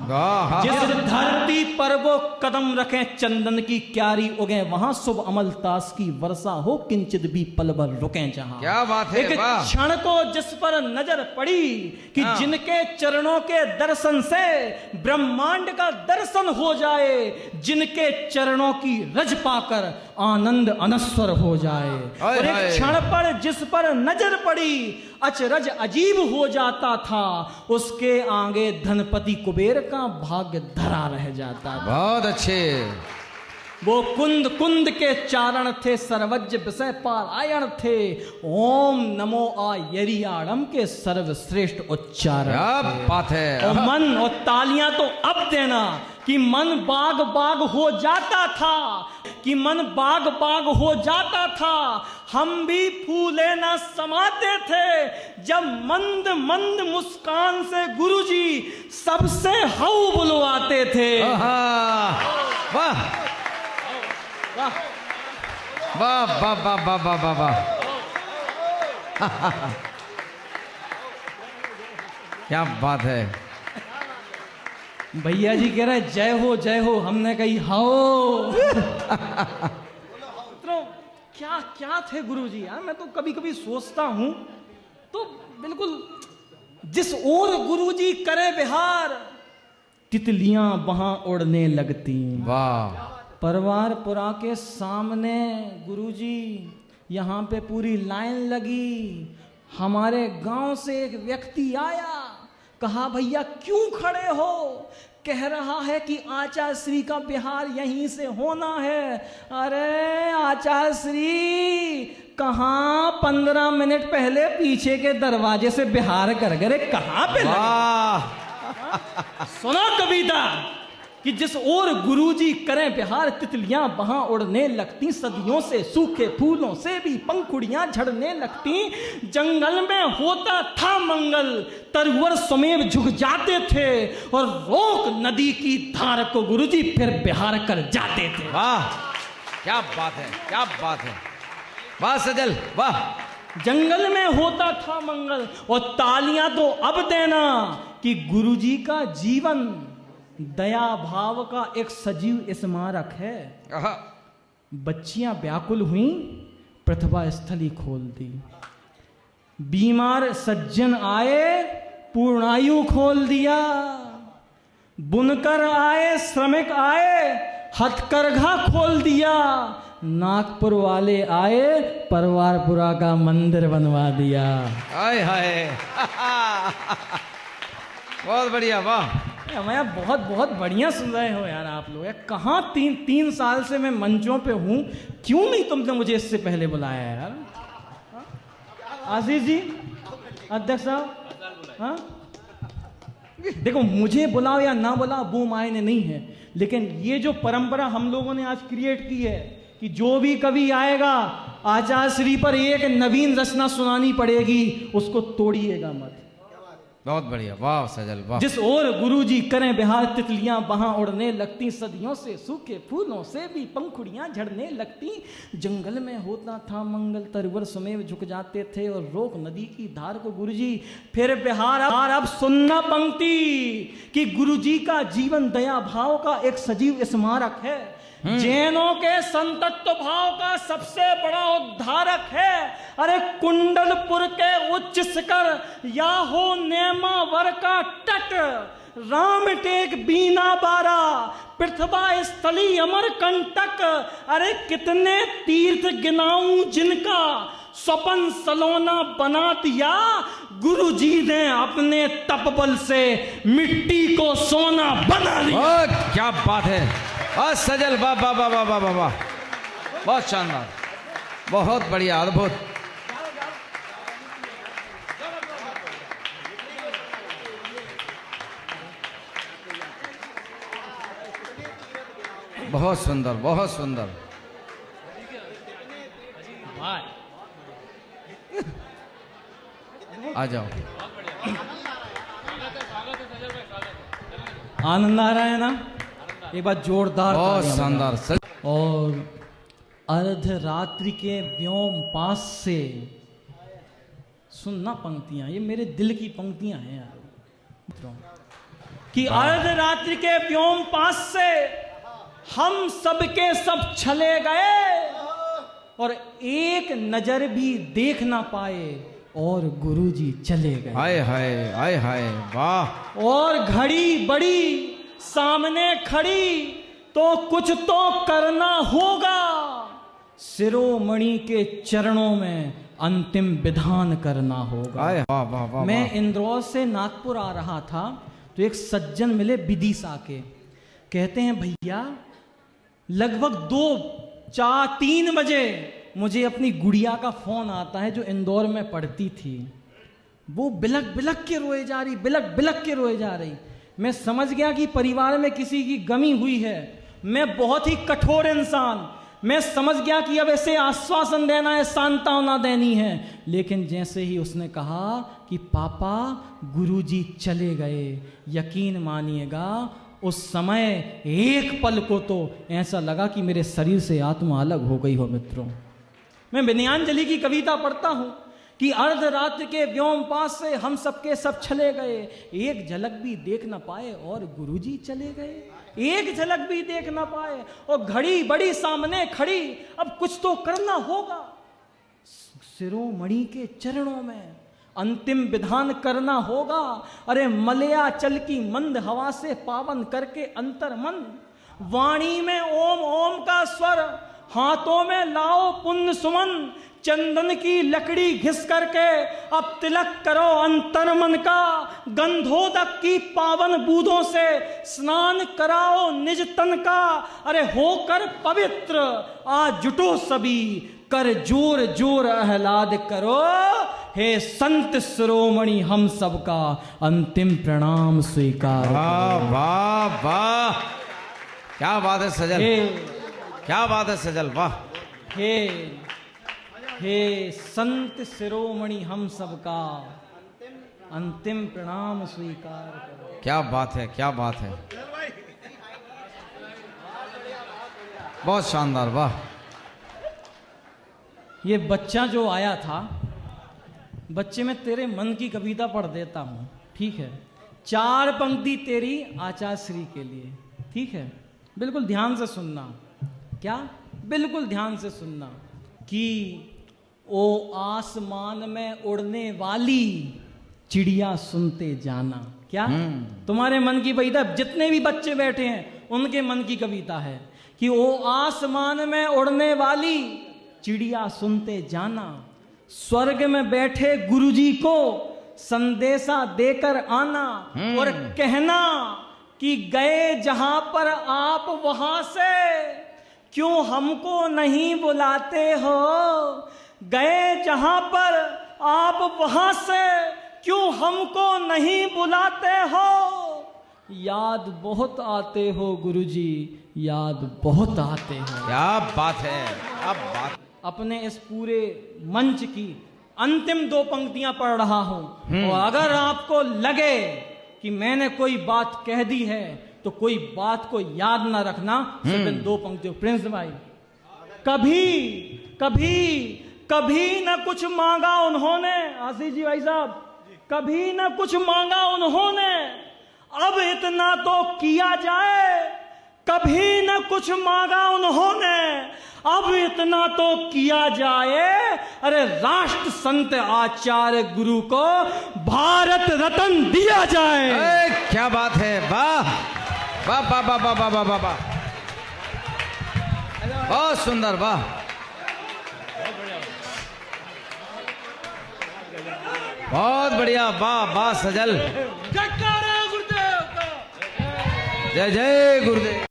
जिस धरती पर वो कदम रखें चंदन की क्यारी उगे वहां शुभ अमल तास की वर्षा हो किंचित भी पल भर रुकें जहां। क्या बात है। एक क्षण को जिस पर नजर पड़ी कि जिनके चरणों के दर्शन से ब्रह्मांड का दर्शन हो जाए, जिनके चरणों की रज पाकर आनंद अनस्वर हो जाए। और एक क्षण पर जिस पर नजर पड़ी अचरज अजीब हो जाता था, उसके आगे धनपति कुबेर का भाग्य धरा रह जाता था। बहुत अच्छे। वो कुंद कुंद के चारण थे, सर्वज्ञ विषय पारायण थे, ओम नमो आयरियाणम के सर्वश्रेष्ठ उच्चारण। क्या बात है। और मन और तालियां तो अब देना कि मन बाग बाग हो जाता था, कि मन बाग बाग हो जाता था। हम भी फूले ना समाते थे जब मंद मंद मुस्कान से गुरुजी सबसे हऊ बुलवाते थे। वाह वाह वाह वाह वाह वाह वाह वाह वाह। क्या बात है। भैया जी कह रहे जय हो, हमने कही हाओ। तो क्या क्या थे गुरुजी यार। मैं तो कभी कभी सोचता हूं तो बिल्कुल जिस ओर गुरुजी करे बिहार तितलियां वहां उड़ने लगती। वाह। परवारपुरा के सामने गुरुजी यहाँ पे पूरी लाइन लगी। हमारे गांव से एक व्यक्ति आया, कहा भैया क्यों खड़े हो? कह रहा है कि आचार्यश्री का बिहार यहीं से होना है। अरे आचार्यश्री कहाँ 15 मिनट पहले पीछे के दरवाजे से बिहार कर गए, कहाँ पे सुना कविता कि जिस ओर गुरुजी करें बिहार तितलियां वहां उड़ने लगती। सदियों से सूखे फूलों से भी पंखुड़ियां झड़ने लगती। जंगल में होता था मंगल, तरुवर समेत झुक जाते थे और रोक नदी की धार को गुरुजी फिर बिहार कर जाते थे। वाह क्या बात है, क्या बात है। वाह सजल वाह। जंगल में होता था मंगल। और तालियां तो अब देना कि गुरुजी का जीवन दया भाव का एक सजीव स्मारक है। बच्चियां व्याकुल हुई, प्रतिभा स्थली खोल दी। बीमार सज्जन आए, पूर्णायु खोल दिया। बुनकर आए, श्रमिक आए, हथकरघा खोल दिया। नागपुर वाले आए, परवारपुरा का मंदिर बनवा दिया। हाय हाय। बहुत बढ़िया। वाह मैं बहुत बहुत बढ़िया सुन रहे हो यार आप लोग। कहाँ तीन साल से मैं मंचों पे हूँ, क्यों नहीं तुमने मुझे इससे पहले बुलाया यार? आशीष जी, अध्यक्ष साहब, हाँ देखो मुझे बुलाओ या ना बुलाओ वो मायने नहीं है, लेकिन ये जो परंपरा हम लोगों ने आज क्रिएट की है कि जो भी कभी आएगा आचार्यश्री पर एक नवीन रचना सुनानी पड़ेगी, उसको तोड़िएगा मत। बहुत बढ़िया। वाह सजल वाह। जिस ओर गुरुजी करें बिहार तितलियां वहां उड़ने लगती। सदियों से सूखे फूलों से भी पंखुड़ियां झड़ने लगती। जंगल में होता था मंगल, तरवर समेत झुक जाते थे और रोक नदी की धार को गुरुजी फिर बिहार। अब सुनना पंक्ति कि गुरुजी का जीवन दया भाव का एक सजीव स्मारक है। जैनों के संतत्व भाव का सबसे बड़ा उद्धारक है। अरे कुंडलपुर के उच्च शिखर या हो नेमावर का तट, राम टेक बीना बारा, पृथ्वा स्थली अमर कंटक। अरे कितने तीर्थ गिनाऊं जिनका स्वपन सलोना बना दिया। गुरुजी ने अपने तपबल से मिट्टी को सोना बना दिया। क्या बात है। वाह सजल वाह वाह वाह वाह वाह वाह। बहुत शानदार, बहुत बढ़िया, अद्भुत। बहुत सुंदर, बहुत सुंदर। आ जाओ। आनंद आ रहा है ना? एक बार जोरदार। बहुत शानदार। और अर्धरात्रि के व्योम पास से सुनना पंक्तियां, ये मेरे दिल की पंक्तियां हैं यार। कि अर्धरात्रि के व्योम पास से हम सबके सब चले गए और एक नजर भी देख ना पाए और गुरुजी चले गए। हाय हाय हाय हाय वाह। और घड़ी बड़ी सामने खड़ी तो कुछ तो करना होगा, शिरोमणि के चरणों में अंतिम विधान करना होगा। हाय वाह वाह वाह। मैं इंदौर से नागपुर आ रहा था तो एक सज्जन मिले विदिशा के, कहते हैं भैया लगभग 2-4-3 बजे मुझे अपनी गुड़िया का फोन आता है जो इंदौर में पढ़ती थी। वो बिलक बिलक के रोए जा रही, बिलक बिलक के रोए जा रही। मैं समझ गया कि परिवार में किसी की गमी हुई है। मैं बहुत ही कठोर इंसान, मैं समझ गया कि अब ऐसे आश्वासन देना है, सांत्वना देनी है। लेकिन जैसे ही उसने कहा कि पापा गुरुजी चले गए, यकीन मानिएगा उस समय एक पल को तो ऐसा लगा कि मेरे शरीर से आत्मा अलग हो गई हो। मित्रों, मैं विनयांजलि की कविता पढ़ता हूं कि अर्धरात्रि के व्योम पास से हम सबके सब चले गए, एक झलक भी देख ना पाए और गुरुजी चले गए। एक झलक भी देख ना पाए और घड़ी बड़ी सामने खड़ी, अब कुछ तो करना होगा, शिरोमणि के चरणों में अंतिम विधान करना होगा। अरे मलया चल की मंद हवा से पावन करके अंतर मन, वाणी में ओम ओम का स्वर, हाथों में लाओ पुण्य सुमन, चंदन की लकड़ी घिस करके अब तिलक करो अंतर मन का, गंधोदक की पावन बूंदों से स्नान कराओ निज तन का। अरे होकर पवित्र आज जुटो सभी, कर जोर जोर आह्लाद करो, हे संत शिरोमणि हम सबका अंतिम प्रणाम स्वीकार। वाह वाह वाह, क्या बात है सजल, क्या बात है सजल, वाह। हे संत शिरोमणि हम सबका अंतिम प्रणाम स्वीकार करो। क्या बात है, क्या बात है, बहुत शानदार, वाह। ये बच्चा जो आया था, बच्चे में तेरे मन की कविता पढ़ देता हूं, ठीक है? 4 पंक्ति तेरी आचार्य श्री के लिए, ठीक है? बिल्कुल ध्यान से सुनना। क्या? बिल्कुल ध्यान से सुनना कि ओ आसमान में उड़ने वाली चिड़िया सुनते जाना। क्या? तुम्हारे मन की कविता, जितने भी बच्चे बैठे हैं उनके मन की कविता है कि ओ आसमान में उड़ने वाली चिड़िया सुनते जाना, स्वर्ग में बैठे गुरुजी को संदेशा देकर आना और कहना कि गए जहां पर आप वहां से क्यों हमको नहीं बुलाते हो, गए जहां पर आप वहां से क्यों हमको नहीं बुलाते हो, याद बहुत आते हो गुरुजी, याद बहुत आते हो। क्या बात है, क्या बात। अपने इस पूरे मंच की अंतिम 2 पंक्तियां पढ़ रहा हूं और अगर आपको लगे कि मैंने कोई बात कह दी है तो कोई बात को याद ना रखना, सिर्फ इन 2 पंक्तियों। प्रिंस भाई, कभी कभी कभी न कुछ मांगा उन्होंने, आशीष जी भाई साहब, कभी न कुछ मांगा उन्होंने, अब इतना तो किया जाए, कभी न कुछ मांगा उन्होंने, अब इतना तो किया जाए। अरे राष्ट्र संत आचार्य गुरु को भारत रत्न दिया जाए। क्या बात है, वाह वाह वाह वाह वाह वाह वाह वाह, बहुत सुंदर, वाह। बहुत बढ़िया, वाह वाह सजल, जय जय गुरुदेव।